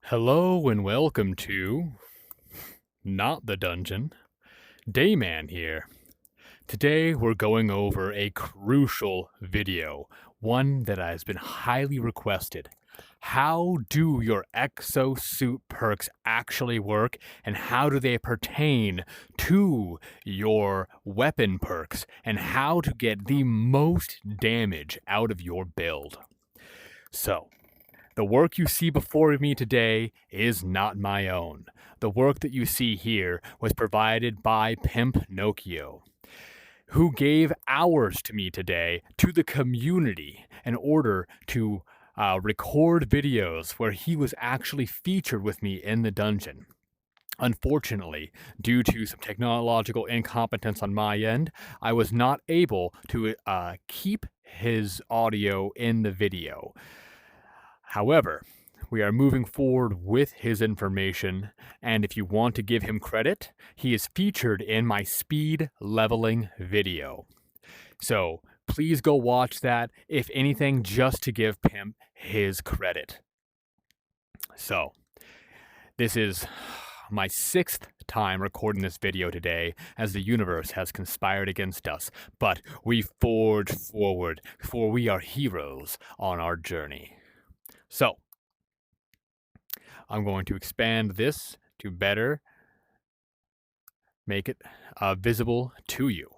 Hello and welcome to Not the Dungeon. Dayman here. Today we're going over a crucial video, one that has been highly requested. How do your exosuit perks actually work, and how do they pertain to your weapon perks, and how to get the most damage out of your build? So, the work you see before me today is not my own. The work that you see here was provided by Pimpnocchio, who gave hours to me today to the community in order to record videos where he was actually featured with me in the dungeon. Unfortunately, due to some technological incompetence on my end, I was not able to keep his audio in the video. However, we are moving forward with his information, and if you want to give him credit, he is featured in my speed leveling video. So please go watch that, if anything, just to give Pimp his credit. So, this is my 6th time recording this video today, as the universe has conspired against us, but we forge forward, for we are heroes on our journey. So, I'm going to expand this to better make it visible to you.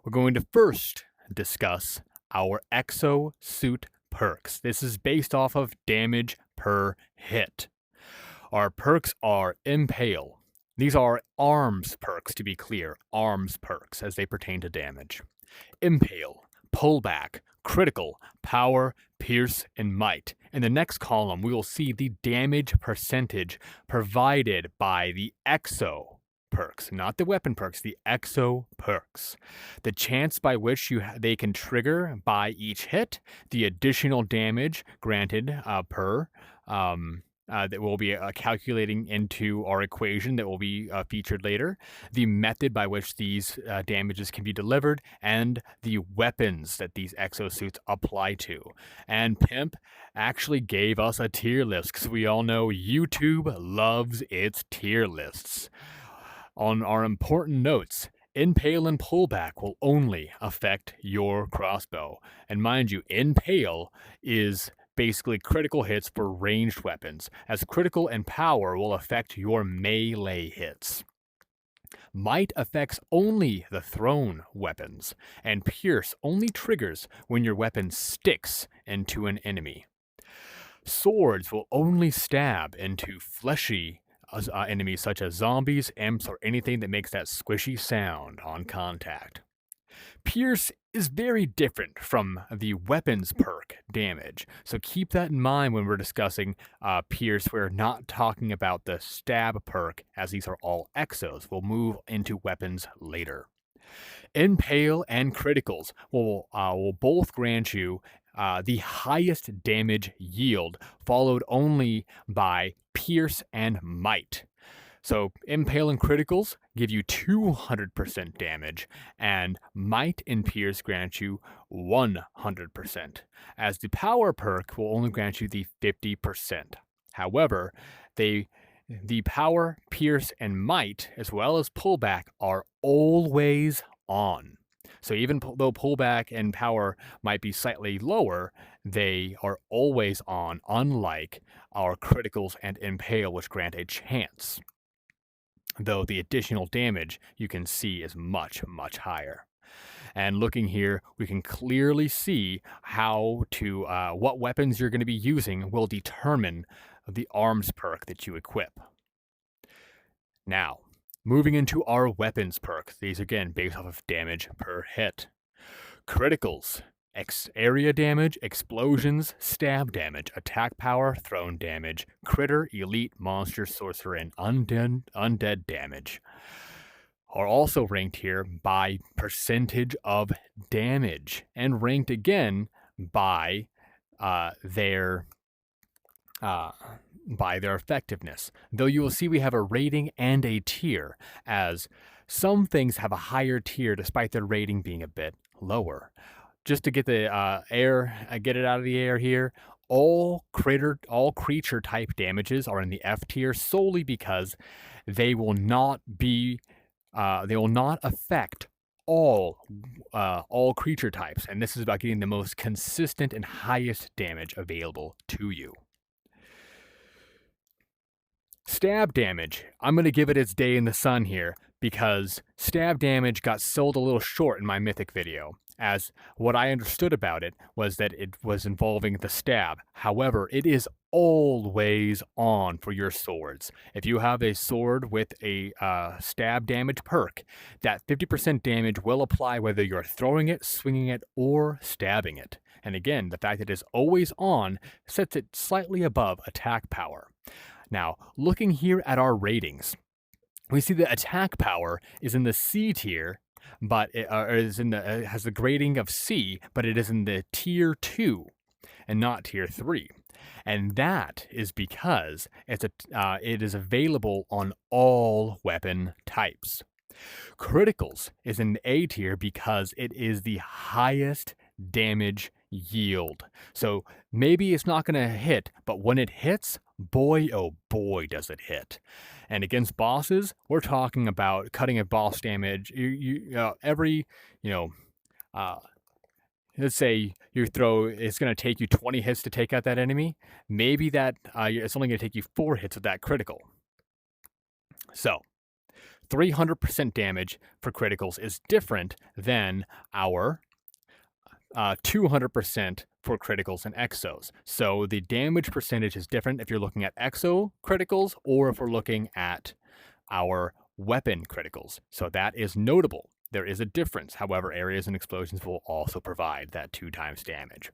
We're going to first discuss our exo suit perks. This is based off of damage per hit. Our perks are Impale. These are arms perks, to be clear, arms perks as they pertain to damage. Impale, Pullback, Critical, Power, Pierce, and Might. In the next column, we will see the damage percentage provided by the exo perks, not the weapon perks, the exo perks. The chance by which they can trigger by each hit, the additional damage granted per that we'll be calculating into our equation that will be featured later, the method by which these damages can be delivered, and the weapons that these exosuits apply to. And Pimp actually gave us a tier list, because we all know YouTube loves its tier lists. On our important notes, Impale and Pullback will only affect your crossbow. And mind you, Impale is basically critical hits for ranged weapons, as Critical and Power will affect your melee hits. Might affects only the thrown weapons, and Pierce only triggers when your weapon sticks into an enemy. Swords will only stab into fleshy enemies such as zombies, imps, or anything that makes that squishy sound on contact. Pierce is very different from the weapons perk damage, so keep that in mind when we're discussing Pierce. We're not talking about the stab perk, as these are all exos. We'll move into weapons later. Impale and Criticals will both grant you the highest damage yield, followed only by Pierce and Might. So Impale and Criticals give you 200% damage, and Might and Pierce grant you 100%, as the Power perk will only grant you the 50%. However, the Power, Pierce, and Might, as well as Pullback, are always on. So even though Pullback and Power might be slightly lower, they are always on, unlike our Criticals and Impale, which grant a chance. Though the additional damage you can see is much, much higher. And looking here, we can clearly see how to what weapons you're going to be using will determine the arms perk that you equip. Now, moving into our weapons perk. These again based off of damage per hit. Criticals. Area damage, explosions, stab damage, attack power, thrown damage, critter, elite, monster, sorcerer, and undead damage are also ranked here by percentage of damage, and ranked again by their effectiveness. Though you will see we have a rating and a tier, as some things have a higher tier despite their rating being a bit lower. Just to get the get it out of the air here, all creature type damages are in the F tier solely because they will not affect all creature types, and this is about getting the most consistent and highest damage available to you. Stab damage. I'm going to give it its day in the sun here because stab damage got sold a little short in my mythic video, as what I understood about it was that it was involving the stab. However, it is always on for your swords. If you have a sword with a stab damage perk, that 50% damage will apply whether you're throwing it, swinging it, or stabbing it. And again, the fact that it is always on sets it slightly above attack power. Now, looking here at our ratings, we see the attack power is in the C tier, but it has the grading of C, but it is in the tier 2 and not tier 3. And that is because it is available on all weapon types. Criticals is in the A tier because it is the highest damage yield. So maybe it's not going to hit, but when it hits, boy, oh boy, does it hit. And against bosses, we're talking about cutting a boss damage. Let's say it's going to take you 20 hits to take out that enemy. Maybe it's only going to take you 4 hits with that critical. So 300% damage for criticals is different than our 200% for criticals and exos. So the damage percentage is different if you're looking at exo criticals or if we're looking at our weapon criticals. So that is notable. There is a difference. However, areas and explosions will also provide that 2 times damage.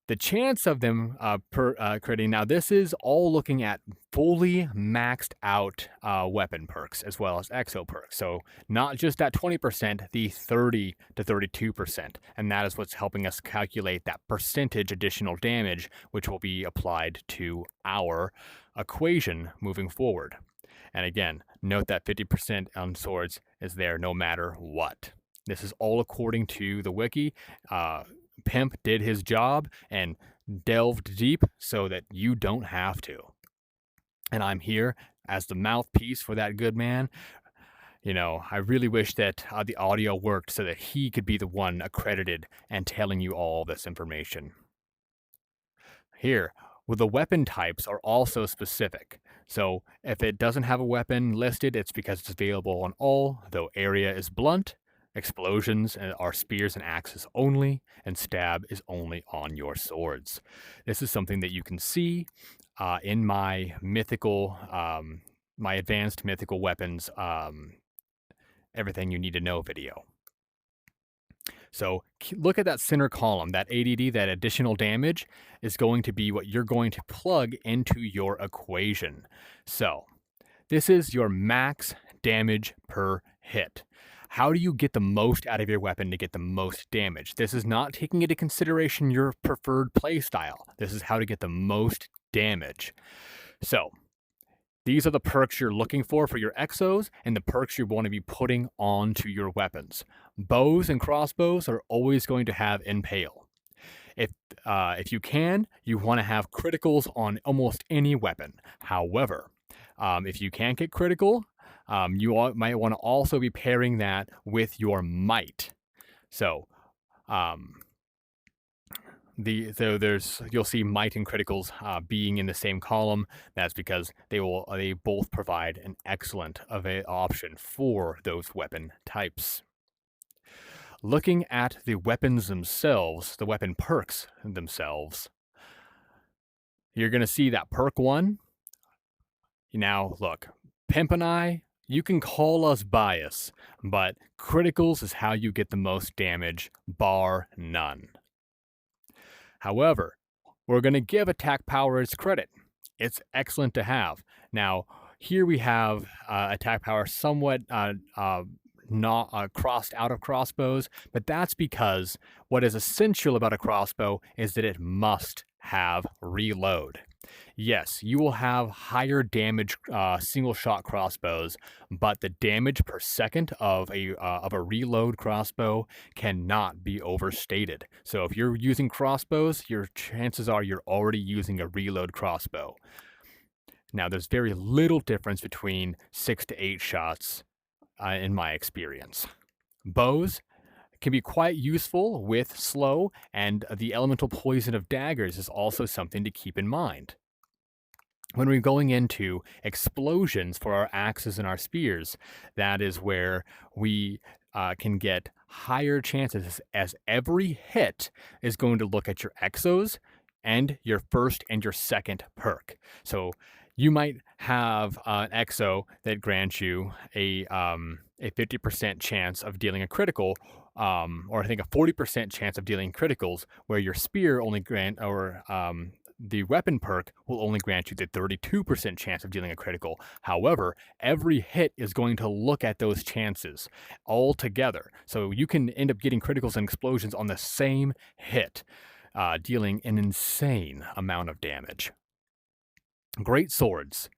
The chance of them critting, now this is all looking at fully maxed out weapon perks as well as exo perks. So not just that 20%, the 30 to 32%. And that is what's helping us calculate that percentage additional damage, which will be applied to our equation moving forward. And again, note that 50% on swords is there no matter what. This is all according to the wiki. Pimp did his job and delved deep so that you don't have to. And I'm here as the mouthpiece for that good man. I really wish that the audio worked so that he could be the one accredited and telling you all this information. Here, the weapon types are also specific. So if it doesn't have a weapon listed, it's because it's available on all, though area is blunt. Explosions are spears and axes only, and stab is only on your swords. This is something that you can see in my mythical, my advanced mythical weapons, everything you need to know video. So look at that center column, that ADD, that additional damage is going to be what you're going to plug into your equation. So this is your max damage per hit. How do you get the most out of your weapon to get the most damage? This is not taking into consideration your preferred playstyle. This is how to get the most damage. So these are the perks you're looking for your exos and the perks you want to be putting onto your weapons. Bows and crossbows are always going to have impale. If you can, you want to have criticals on almost any weapon. However, if you can't get critical, you might want to also be pairing that with your might. So, you'll see might and criticals being in the same column. That's because they both provide an excellent option for those weapon types. Looking at the weapons themselves, the weapon perks themselves, you're going to see that perk 1. Now, look, Pimp and I, you can call us biased, but criticals is how you get the most damage, bar none. However, we're going to give attack power its credit. It's excellent to have. Now, here we have attack power somewhat not crossed out of crossbows, but that's because what is essential about a crossbow is that it must have reload. Yes, you will have higher damage single shot crossbows, but the damage per second of a reload crossbow cannot be overstated. So if you're using crossbows, your chances are you're already using a reload crossbow. Now, there's very little difference between 6 to 8 shots in my experience. Bows can be quite useful with slow, and the elemental poison of daggers is also something to keep in mind. When we're going into explosions for our axes and our spears, that is where we can get higher chances, as every hit is going to look at your exos and your first and your second perk. So you might have an exo that grants you a 50% chance of dealing a critical, or I think a 40% chance of dealing criticals, where your spear only the weapon perk will only grant you the 32% chance of dealing a critical. However, every hit is going to look at those chances all together. So you can end up getting criticals and explosions on the same hit, dealing an insane amount of damage. Great swords.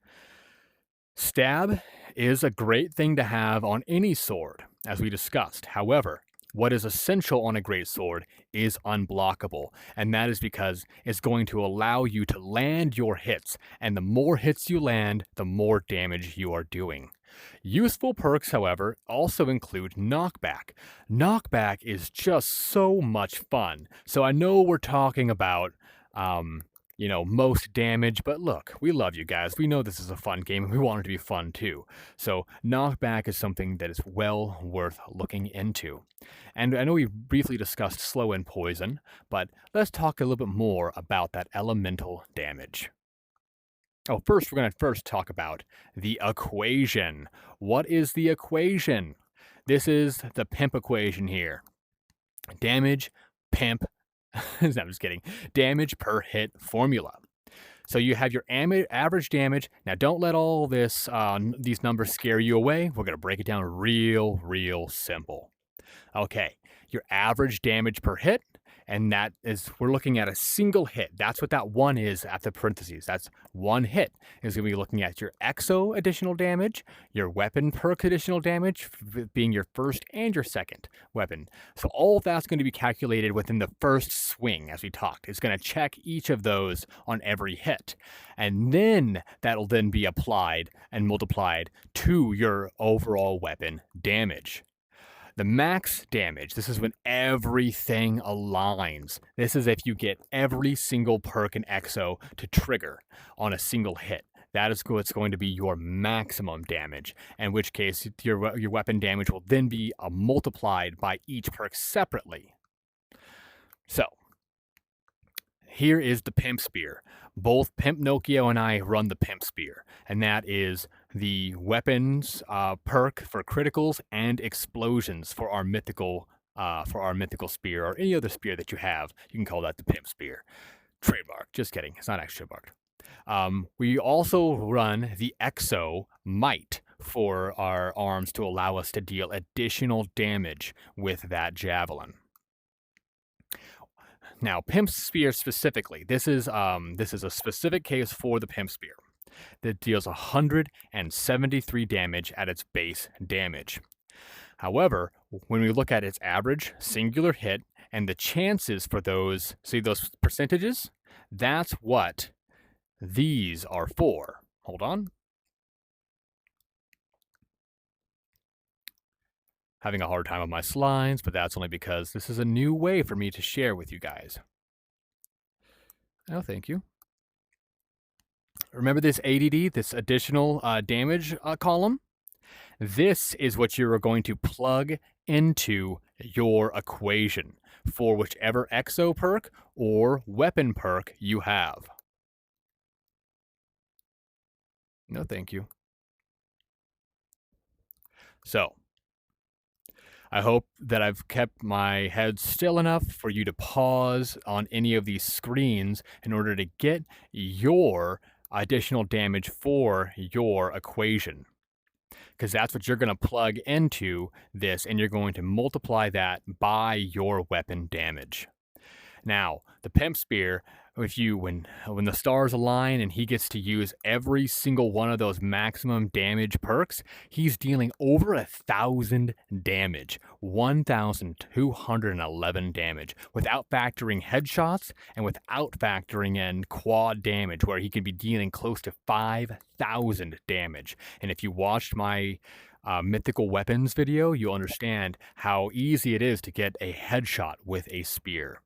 Stab is a great thing to have on any sword, as we discussed. However, what is essential on a great sword is unblockable, and that is because it's going to allow you to land your hits, and the more hits you land, the more damage you are doing. Useful perks, however, also include knockback. Knockback is just so much fun. So I know we're talking about most damage, but look, we love you guys. We know this is a fun game and we want it to be fun too. So knockback is something that is well worth looking into. And I know we briefly discussed slow and poison, but let's talk a little bit more about that elemental damage. Oh, first, we're going to talk about the equation. What is the equation? This is the pimp equation here. Damage, pimp, no, I'm just kidding. Damage per hit formula. So you have your average damage. Now, don't let all this these numbers scare you away. We're going to break it down real simple. Okay, your average damage per hit, and that is, we're looking at a single hit. That's what that one is at the parentheses. That's one hit. Is going to be looking at your exo additional damage, your weapon perk additional damage, being your first and your second weapon. So all of that's going to be calculated within the first swing, as we talked. It's going to check each of those on every hit. And then that'll then be applied and multiplied to your overall weapon damage. The max damage, this is when everything aligns. This is if you get every single perk and exo to trigger on a single hit. That is what's going to be your maximum damage, in which case your weapon damage will then be multiplied by each perk separately. So, here is the Pimp Spear. Both Pimpnocchio and I run the Pimp Spear, and that is the weapons perk for criticals and explosions for our mythical spear, or any other spear that you have. You can call that the Pimp Spear. Trademark. Just kidding. It's not actually trademarked. We also run the Exo Might for our arms to allow us to deal additional damage with that javelin. Now, Pimp Spear specifically, this is a specific case for the Pimp Spear that deals 173 damage at its base damage. However, when we look at its average singular hit and the chances for those, see those percentages? That's what these are for. Hold on. Having a hard time with my slides, but that's only because this is a new way for me to share with you guys. Oh, thank you. Remember this ADD, this additional damage column? This is what you're going to plug into your equation for whichever exo perk or weapon perk you have. No, thank you. So, I hope that I've kept my head still enough for you to pause on any of these screens in order to get your additional damage for your equation. Because that's what you're going to plug into this, and you're going to multiply that by your weapon damage. Now, the Pimp Spear, when the stars align and he gets to use every single one of those maximum damage perks, he's dealing over 1,000 damage, 1,211 damage, without factoring headshots and without factoring in quad damage, where he can be dealing close to 5,000 damage. And if you watched my mythical weapons video, you'll understand how easy it is to get a headshot with a spear.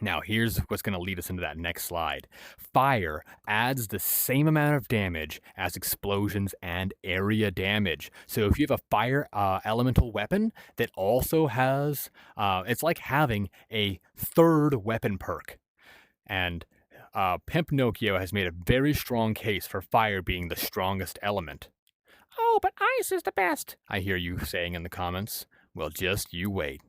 Now, here's what's going to lead us into that next slide. Fire adds the same amount of damage as explosions and area damage. So if you have a fire elemental weapon that also has, it's like having a third weapon perk. And Pimpnocchio has made a very strong case for fire being the strongest element. Oh, but ice is the best, I hear you saying in the comments. Well, just you wait.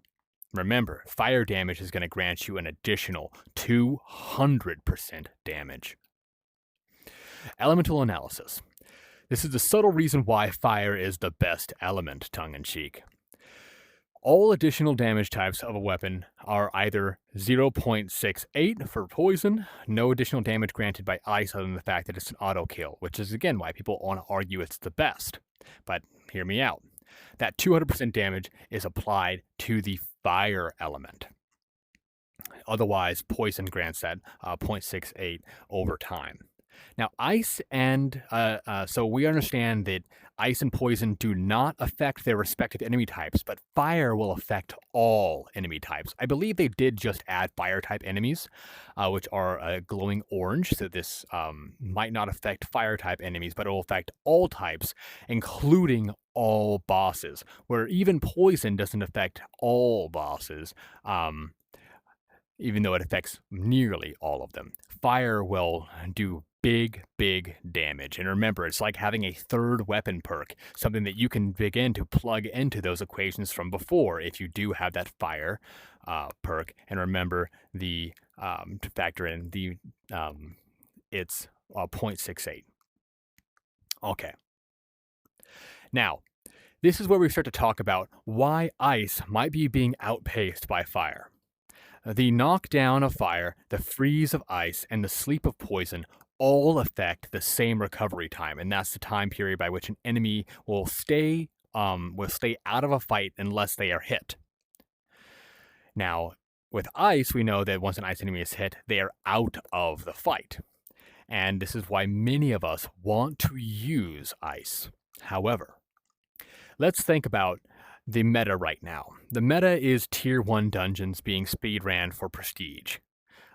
Remember, fire damage is going to grant you an additional 200% damage. Elemental analysis. This is the subtle reason why fire is the best element, tongue-in-cheek. All additional damage types of a weapon are either 0.68 for poison, no additional damage granted by ice other than the fact that it's an auto kill, which is again why people want to argue it's the best. But hear me out. That 200% damage is applied to the fire element. Otherwise, poison grants that 0.68 over time. Now, ice and so we understand that ice and poison do not affect their respective enemy types, but fire will affect all enemy types. I believe they did just add fire type enemies, which are glowing orange. So this might not affect fire type enemies, but it will affect all types, including all bosses, where even poison doesn't affect all bosses. Even though it affects nearly all of them. Fire will do big damage. And remember, it's like having a third weapon perk, something that you can begin to plug into those equations from before if you do have that fire perk. And remember the to factor in the it's 0.68. Okay. Now, this is where we start to talk about why ice might be being outpaced by fire. The knockdown of fire, the freeze of ice, and the sleep of poison all affect the same recovery time, and that's the time period by which an enemy will stay out of a fight unless they are hit. Now, with ice, we know that once an ice enemy is hit, they are out of the fight. And this is why many of us want to use ice. However, let's think about the meta right now. The meta is tier 1 dungeons being speedran for prestige.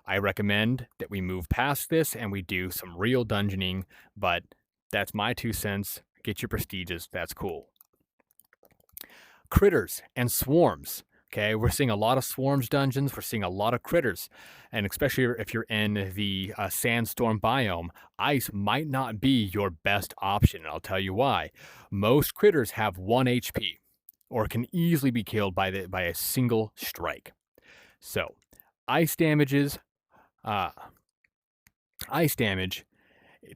I recommend that we move past this and we do some real dungeoning, but that's my 2 cents. Get your prestiges, that's cool. Critters and swarms. Okay, we're seeing a lot of swarms dungeons, we're seeing a lot of critters, and especially if you're in the sandstorm biome, ice might not be your best option, and I'll tell you why. Most critters have 1 HP, or can easily be killed by a single strike. So, ice damage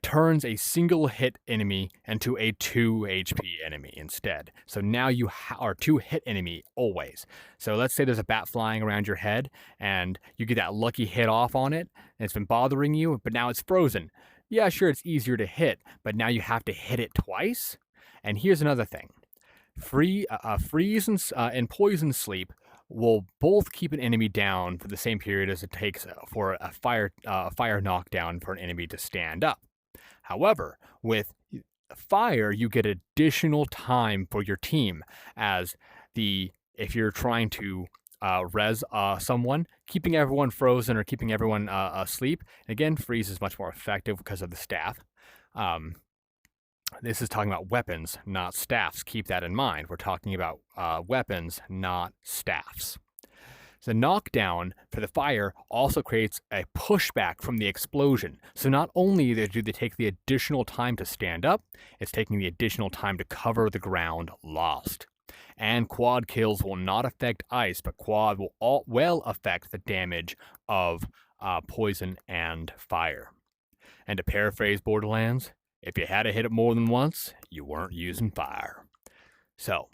turns a single hit enemy into a 2 HP enemy instead. So now you are 2 hit enemy always. So let's say there's a bat flying around your head and you get that lucky hit off on it and it's been bothering you, but now it's frozen. Yeah, sure, it's easier to hit, but now you have to hit it twice. And here's another thing. Freeze and poison sleep will both keep an enemy down for the same period as it takes for a fire knockdown for an enemy to stand up. However, with fire, you get additional time for your team, as if you're trying to res someone, keeping everyone frozen or keeping everyone asleep. Again, freeze is much more effective because of the staff. This is talking about weapons, not staffs. Keep that in mind. We're talking about weapons, not staffs. The knockdown for the fire also creates a pushback from the explosion. So not only do they take the additional time to stand up, it's taking the additional time to cover the ground lost. And quad kills will not affect ice, but quad will well affect the damage of poison and fire. And to paraphrase Borderlands, if you had to hit it more than once, you weren't using fire. So,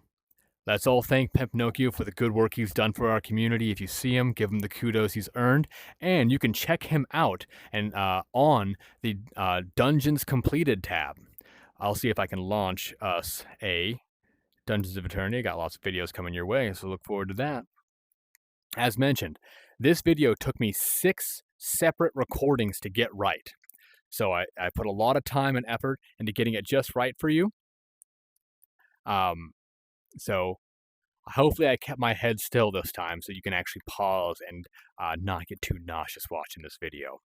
Let's all thank Pimpnocchio for the good work he's done for our community. If you see him, give him the kudos he's earned, and you can check him out and on the Dungeons Completed tab. I'll see if I can launch us a Dungeons of Eternity. I got lots of videos coming your way, so look forward to that. As mentioned, this video took me 6 separate recordings to get right. So I put a lot of time and effort into getting it just right for you. So hopefully I kept my head still this time so you can actually pause and not get too nauseous watching this video.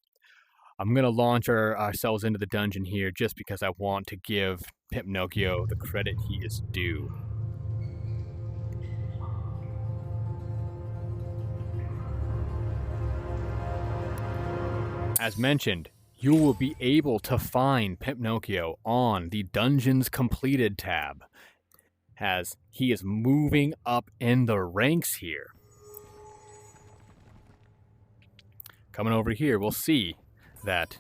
I'm going to launch ourselves into the dungeon here just because I want to give Pimpnocchio the credit he is due. As mentioned, you will be able to find Pimpnocchio on the Dungeons Completed tab, as he is moving up in the ranks here. Coming over here, we'll see that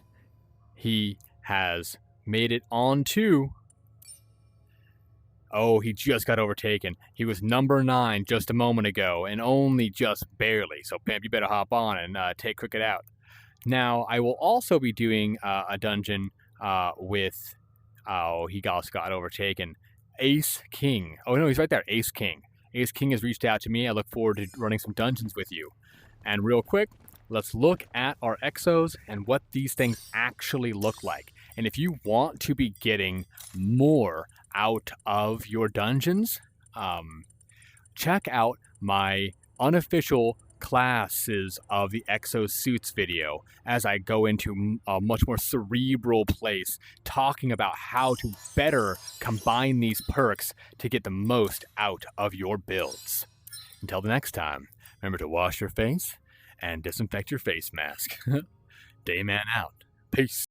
he has made it onto... Oh, he just got overtaken. He was number 9 just a moment ago, and only just barely. So, Pimp, you better hop on and take Cricket out. Now, I will also be doing a dungeon with... Oh, he got overtaken. Ace King. Oh, no, he's right there. Ace King. Ace King has reached out to me. I look forward to running some dungeons with you. And real quick, let's look at our Exos and what these things actually look like. And if you want to be getting more out of your dungeons, check out my unofficial classes of the Exo Suits video as I go into a much more cerebral place talking about how to better combine these perks to get the most out of your builds. Until the next time, remember to wash your face and disinfect your face mask. Dayman out. Peace.